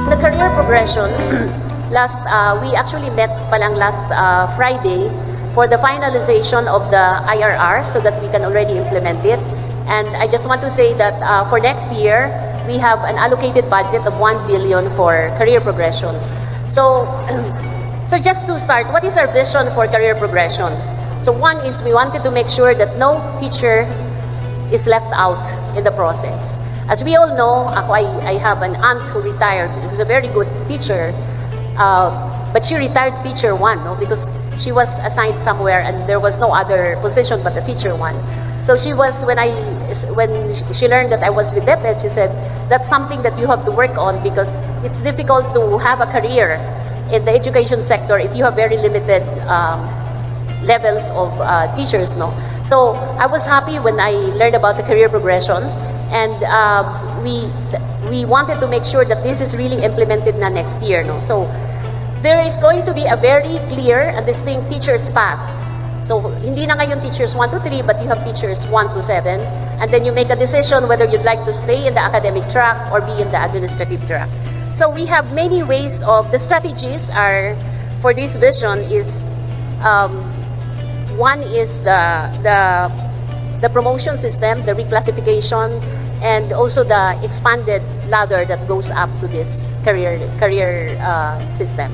The career progression, we actually met palang last Friday for the finalization of the IRR so that we can already implement it. And I just want to say that for next year, we have an allocated budget of 1 billion for career progression. So just to start, what is our vision for career progression? So one is we wanted to make sure that no teacher is left out in the process. As we all know, I have an aunt who retired. She was a very good teacher, but she retired teacher one, no? Because she was assigned somewhere and there was no other position but the teacher one. So she was, when she learned that I was with DepEd, she said, that's something that you have to work on because it's difficult to have a career in the education sector if you have very limited levels of teachers, no? So I was happy when I learned about the career progression. And we wanted to make sure that this is really implemented na next year, no? So there is going to be a very clear and distinct teacher's path. So hindi na ngayon teachers 1 to 3, but you have teachers 1 to 7, and then you make a decision whether you'd like to stay in the academic track or be in the administrative track. So we have many ways of the strategies are for this vision is one is the promotion system, the reclassification, and also the expanded ladder that goes up to this career system.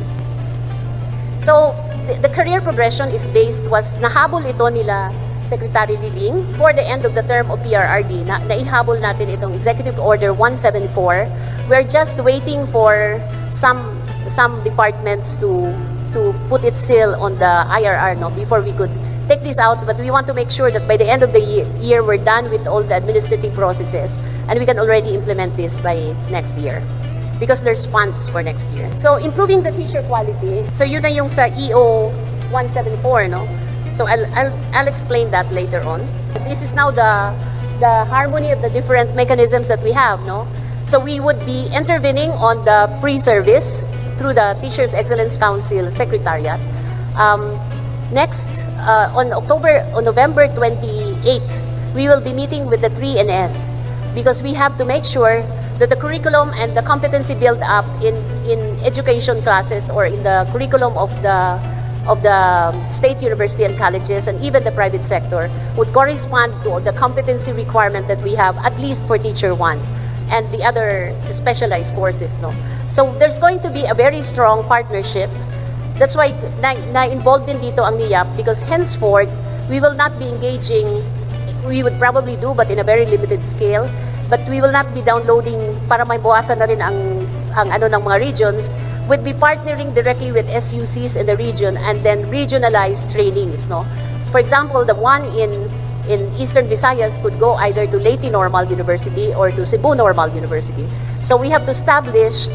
So the career progression is nahabol ito nila Secretary Liling for the end of the term of PRRD. Naihabol natin itong Executive Order 174. We're just waiting for some departments to put its seal on the IRR, no, before we could take this out, but we want to make sure that by the end of the year, we're done with all the administrative processes and we can already implement this by next year because there's funds for next year. So improving the teacher quality. So yun na yung sa EO 174, no? So I'll explain that later on. This is now the harmony of the different mechanisms that we have, no? So we would be intervening on the pre-service through the Teachers Excellence Council Secretariat. Next, on November 28, we will be meeting with the 3NS because we have to make sure that the curriculum and the competency build-up in education classes or in the curriculum of the state university and colleges and even the private sector would correspond to the competency requirement that we have at least for Teacher 1 and the other specialized courses, no? So there's going to be a very strong partnership. That's why na-involved din dito ang NIAP because henceforth, we will not be engaging, we would probably do but in a very limited scale, but we will not be downloading para mabawasan na rin ang ano ng mga regions. We'd be partnering directly with SUCs in the region and then regionalized trainings, no? So for example, the one in Eastern Visayas could go either to Leyte Normal University or to Cebu Normal University. So we have to establish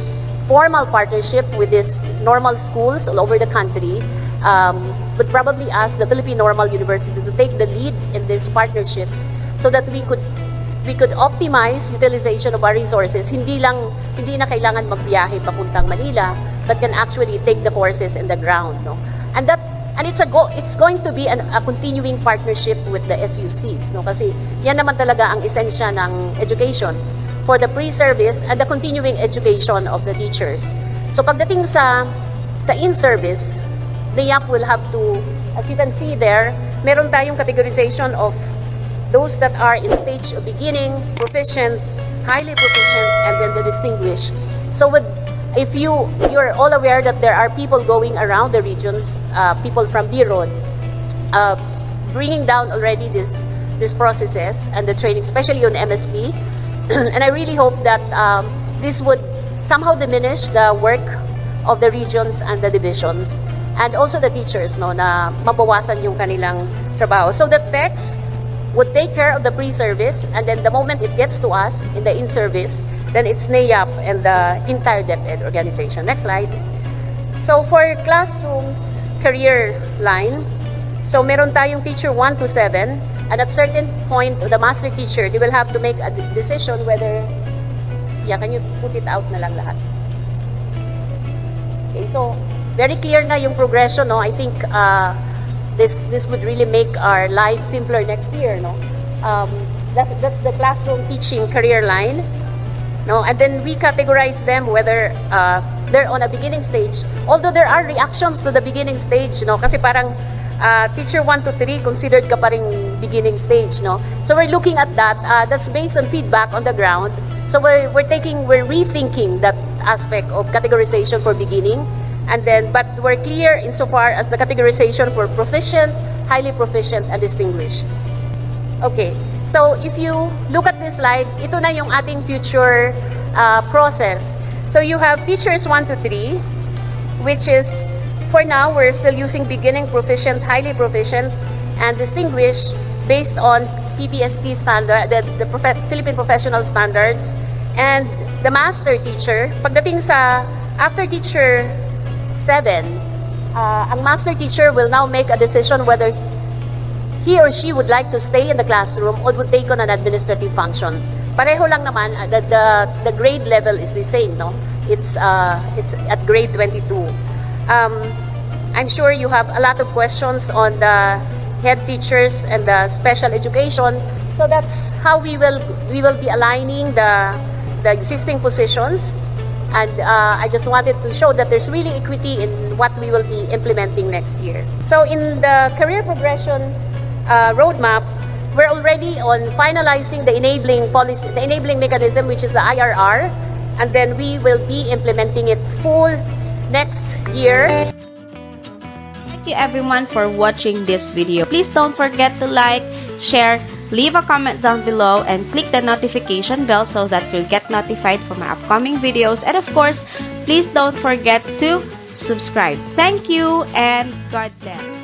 formal partnership with these normal schools all over the country, would probably ask the Philippine Normal University to take the lead in these partnerships so that we could optimize utilization of our resources. Hindi na kailangan magbiyahe papuntang Manila, but can actually take the courses in the ground, no? And it's going to be a continuing partnership with the SUCs, no? Kasi yan naman talaga ang esensya ng education, for the pre-service and the continuing education of the teachers. So pagdating sa in-service, the YAP will have to, as you can see there, meron tayong categorization of those that are in stage of beginning, proficient, highly proficient, and then the distinguished. So if you're all aware that there are people going around the regions, people from BIROD, bringing down already these processes and the training, especially on MSP. And I really hope that this would somehow diminish the work of the regions and the divisions and also the teachers, no, na mabawasan yung kanilang trabaho. So the text would take care of the pre-service and then the moment it gets to us in the in-service, then it's NAYAP and the entire DepEd organization. Next slide. So for classrooms career line, so meron tayong teacher 1 to 7. And at certain point, the master teacher, they will have to make a decision whether, can you put it out na lang lahat? Okay, so very clear na yung progression, no? I think this would really make our lives simpler next year, no? That's the classroom teaching career line. No? And then we categorize them whether they're on a beginning stage. Although there are reactions to the beginning stage, no? Kasi parang teacher 1 to 3 considered ka pa ring beginning stage, no? So we're looking at that. That's based on feedback on the ground. So we're rethinking that aspect of categorization for beginning. And then, but we're clear insofar as the categorization for proficient, highly proficient, and distinguished. Okay, so if you look at this slide, ito na yung ating future process. So you have teachers 1 to 3, which is, for now, we're still using beginning, proficient, highly proficient, and distinguished based on PPST standard, the Philippine Professional Standards. And the master teacher, pagdating sa after teacher 7, ang master teacher will now make a decision whether he or she would like to stay in the classroom or would take on an administrative function. Pareho lang naman, the grade level is the same, no? It's at grade 22. I'm sure you have a lot of questions on the head teachers and the special education. So that's how we will be aligning the existing positions. And I just wanted to show that there's really equity in what we will be implementing next year. So in the career progression roadmap, we're already on finalizing the enabling policy, the enabling mechanism, which is the IRR, and then we will be implementing it full next year. Thank you everyone for watching this video. Please don't forget to like, share, leave a comment down below, and click the notification bell so that you'll get notified for my upcoming videos. And of course, please don't forget to subscribe. Thank you and God bless.